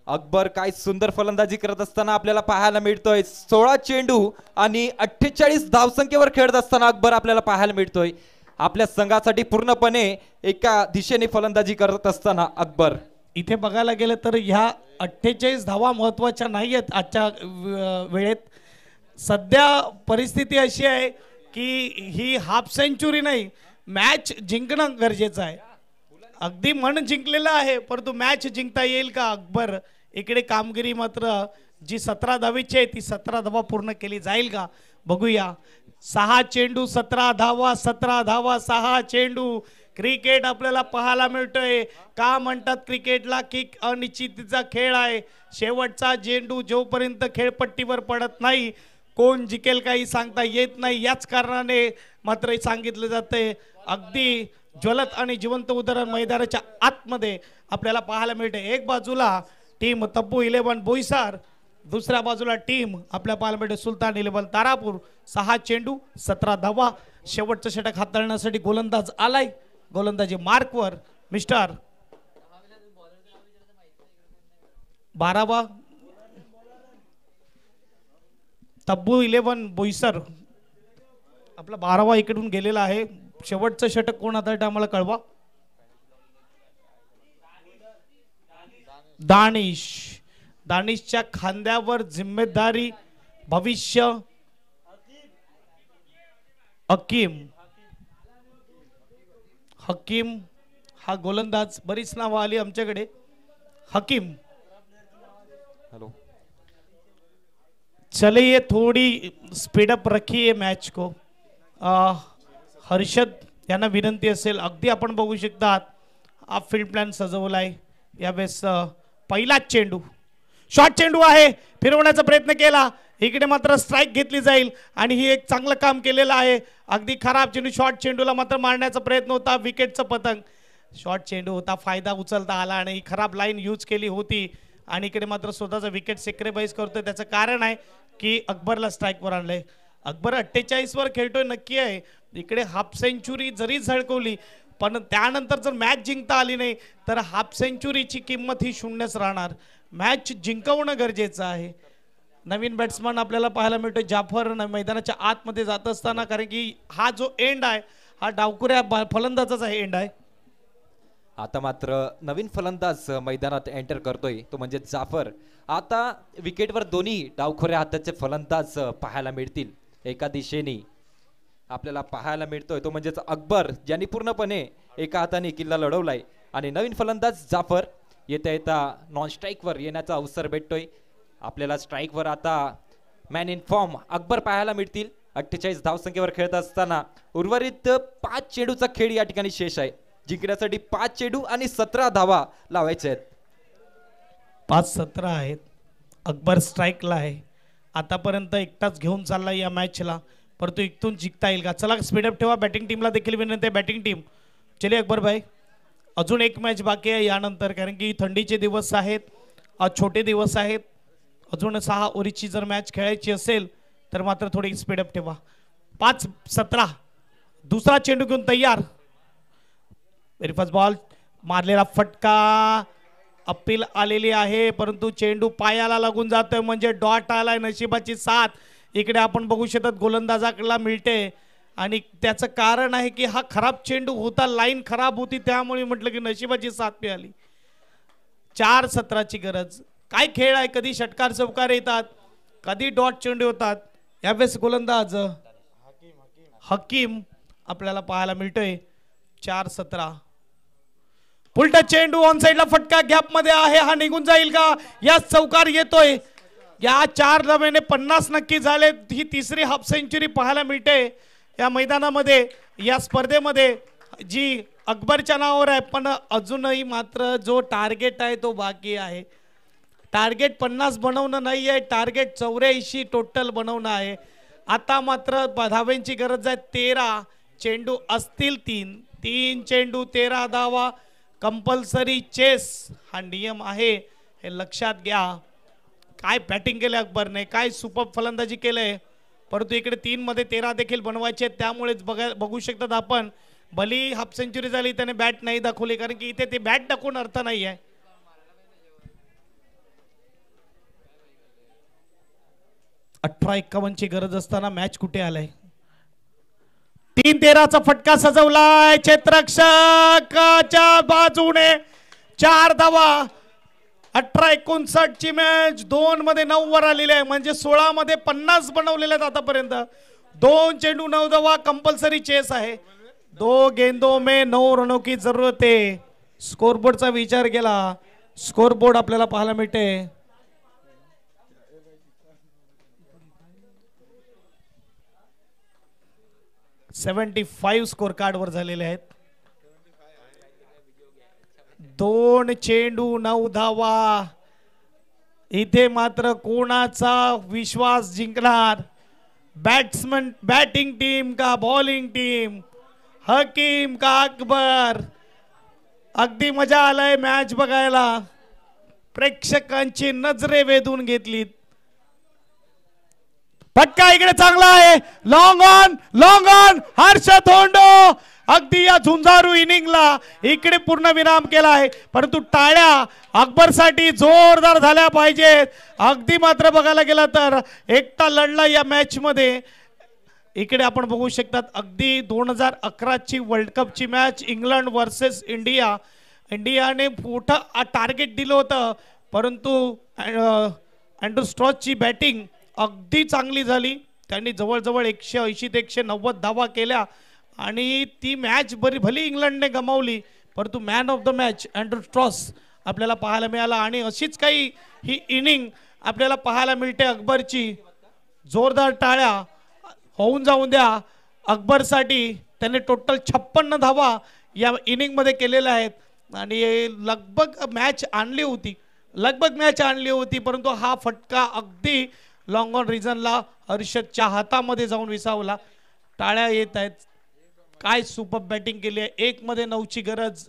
E: अकबर काय सुंदर फलंदाजी करत असताना आपल्याला पाहायला मिळतोय. 16 चेंडू आणि 48 धावसंख्येवर खेळत असताना अकबर आपल्याला पाहायला मिळतोय. आपल्या संघासाठी पूर्णपणे एका दिशेने फलंदाजी करत असताना अकबर.
D: इथे बघायला गेलं तर ह्या 48 धावा महत्वाच्या नाही आहेत आजच्या वेळेत. सध्या परिस्थिती अशी आहे की ही हाफ सेंचुरी नाही, मॅच जिंकणं गरजेचं आहे. अगदी मन जिंकलेलं आहे, परंतु मॅच जिंकता येईल का अकबर. इकडे कामगिरी मात्र जी 17 धावेची आहे ती 17 धावा पूर्ण केली जाईल का बघूया. 6 चेंडू 17 धावा, 17 धावा 6 चेंडू. क्रिकेट आपल्याला पाहायला मिळतोय. का म्हणतात क्रिकेटला की अनिश्चिततेचा खेळ आहे. शेवटचा चेंडू जोपर्यंत खेळपट्टीवर पडत नाही कोण जिंकेल काही सांगता येत नाही. याच कारणाने मात्र सांगितलं जातंय अगदी ज्वलत आणि जिवंत उदाहरण मैदानाच्या आतमध्ये आपल्याला पाहायला मिळते. एक बाजूला टीम तब्बू 11 बोईसर, दुसऱ्या बाजूला टीम आपल्या पाहायला मिळते सुलतान 11 तारापूर. 6 चेंडू 17 धावा. शेवटचं षटक हाताळण्यासाठी गोलंदाज आलाय. गोलंदाजी मार्कवर मिस्टर 12वा तब्बू 11 बोईसर आपला 12वा इकडून गेलेला आहे. शेवटचं षटक कोण हाताळतं आम्हाला कळवा. दानिशच्या खांद्यावर जिम्मेदारी भविष्य. हकीम हा गोलंदाज. बरीच नावं आली आमच्याकडे. हकीम
E: हॅलो,
D: चलिए थोड़ी स्पीडअप रखिए मैच को. हर्षद यांना विनंती असेल. अगदी आपण बघू शकता हा फील्ड प्लॅन सजवलाय. यावेळेस पहिलाच चेंडू शॉर्ट चेंडू आहे. फिरवण्याचा प्रयत्न केला, इकडे मात्र स्ट्राईक घेतली जाईल आणि ही एक चांगलं काम केलेलं आहे. अगदी खराब चेंडू शॉर्ट चेंडूला मात्र मारण्याचा प्रयत्न होता. विकेटचं पतंग. शॉर्ट चेंडू होता, फायदा उचलता आला आणि खराब लाईन यूज केली होती आणि इकडे मात्र स्वतःचा विकेट सेक्रिफाईस करतोय. त्याचं कारण आहे की अकबरला स्ट्राईकवर आणलंय. अकबर 48 वर खेळतोय नक्की आहे. इकडे हाफ सेंचुरी जरी झळकवली पण त्यानंतर जर मॅच जिंकता आली नाही तर हाफ सेंचुरीची किंमत ही शून्यच राहणार. मॅच जिंकवणं गरजेचं आहे. नवीन बॅट्समन आपल्याला पाहायला मिळतो जाफर मैदानाच्या आतमध्ये जात असताना, कारण की हा जो एंड आहे हा डावकुऱ्या फलंदाजाचा एंड आहे.
E: आता मात्र नवीन फलंदाज मैदानात एंटर करतोय तो म्हणजे जाफर. आता विकेटवर दोन्ही डावखोऱ्या हाताचे फलंदाज पाहायला मिळतील. एका दिशेने आपल्याला पाहायला मिळतोय तो म्हणजेच अकबर ज्यांनी पूर्णपणे एका हाताने किल्ला लढवलाय आणि नवीन फलंदाज जाफर येता येता नॉन स्ट्राईकवर येण्याचा अवसर भेटतोय. आपल्याला स्ट्राईकवर आता मॅन इन फॉर्म अकबर पाहायला मिळतील. 48 धावसंख्येवर खेळत असताना उर्वरित 5 चेंडूचा खेळ या ठिकाणी शेष आहे. जिंकण्यासाठी 5 चेंडू आणि 17 धावा लावायचे आहेत.
D: 5-17 आहेत. अकबर स्ट्राईकला आहे. आतापर्यंत एकटाच घेऊन चाललाय या मॅचला, परंतु इथून जिंकता येईल का. चला स्पीडअप ठेवा. बॅटिंग टीमला देखील विनंती आहे. बॅटिंग टीम चलिए अकबर भाई, अजून एक मॅच बाकी आहे यानंतर, कारण की थंडीचे दिवस आहेत, छोटे दिवस आहेत. अजून 6 ओव्हरची जर मॅच खेळायची असेल तर मात्र थोडी स्पीडअप ठेवा. 5-17 दुसरा चेंडू घेऊन तयार. व्हेरी फर्स्ट बॉल मारलेला फटका अपील आलेली आहे, परंतु चेंडू पायाला लागून जातोय म्हणजे डॉट आलाय. नशिबाची साथ इकडे आपण बघू शकतात गोलंदाजाकडला मिळते आणि त्याचं कारण आहे की हा खराब चेंडू होता, लाईन खराब होती, त्यामुळे म्हटलं की नशिबाची साथ मिळाली. 4-17ची गरज. काय खेळ आहे, कधी षटकार चौकार येतात, कधी डॉट चेंडू होतात. यावेळेस गोलंदाज हकीम आपल्याला पाहायला मिळतोय. 4-17. पुलटा चेंडू ऑन साइडला फटका गॅप मध्ये आहे, हा निघून जाईल का? या चौकार येतोय. या 4 धावेने 50 नक्की झाले. ही तिसरी हाफ सेंचुरी पाहायला मिळते या मैदानामध्ये, या स्पर्धेमध्ये, जी अकबरच्या नावावर आहे. पण अजूनही मात्र जो टार्गेट आहे तो बाकी आहे. टार्गेट 50 बनवणं नाही आहे, टार्गेट 84 टोटल बनवणं आहे. आता मात्र धाव्यांची गरज आहे. 13 चेंडू असतील, 3 चेंडू 13 धावा. कंपल्सरी चेस हा नियम आहे, हे लक्षात घ्या. काय बॅटिंग केले अकबरने, काय सुपर फलंदाजी केले, परंतु इकडे 3 मध्ये 13 देखील बनवायचे. त्यामुळेच बघू शकतात आपण, भली हाफ सेंचुरी झाली त्याने बॅट नाही दाखवली, कारण की इथे ते बॅट दाखवून अर्थ नाही आहे. 18-51ची गरज असताना मॅच कुठे आलाय. 3-13चा फटका सजवलाय क्षेत्ररक्षकाच्या बाजूने. 4 धावा. 18-59ची मॅच 2 मध्ये 9 वर आलेली आहे, म्हणजे 16 मध्ये 50 बनवलेले आहेत आतापर्यंत. 2 चेंडू 9 धावा. कंपल्सरी चेस आहे. 2 गेंदों में 9 रनों की जरूरत है. स्कोरबोर्डचा विचार केला, स्कोरबोर्ड आपल्याला पाहायला मिळते. $75 स्कोर कार्ड वर झालेले आहेत. 2 चेंडू 9 धावा. इथे मात्र कोणाचा विश्वास जिंकणार, बॅट्समन बॅटिंग टीम का बॉलिंग टीम, हकीम का अकबर. अगदी मजा आलाय मॅच बघायला, प्रेक्षकांची नजरे वेधून घेतलीत. फटका इकडे चांगला आहे, लॉंग ऑन हर्षद होंडो. अगदी या झुंजारू इनिंगला इकडे पूर्ण विराम केला आहे, परंतु टाळ्या अकबरसाठी जोरदार झाल्या पाहिजेत. अगदी मात्र बघायला गेला तर एकटा लढला या मॅच मध्ये. इकडे आपण बघू शकतात अगदी 2011ची वर्ल्ड कपची मॅच, इंग्लंड वर्सेस इंडिया. इंडियाने मोठं टार्गेट दिलं होतं, परंतु अँड्रू स्ट्रॉसची बॅटिंग अगदी चांगली झाली. त्यांनी जवळजवळ 180 ते 190 धावा केल्या आणि ती मॅच भली इंग्लंडने गमावली, परंतु man of the match Andrew Strauss आपल्याला पाहायला मिळाला. आणि अशीच काही ही इनिंग आपल्याला पाहायला मिळते अकबरची. जोरदार टाळ्या होऊन जाऊन द्या अकबरसाठी. त्याने टोटल 56 धावा या इनिंग मध्ये केलेल्या आहेत आणि लगभग मॅच आणली होती, परंतु हा फटका अगदी लॉंग ऑन रिजनला हर्षदच्या हातामध्ये जाऊन विसावला. टाळ्या येत आहेत. काय सुपर बॅटिंग केली आहे. 1 मध्ये 9ची गरज.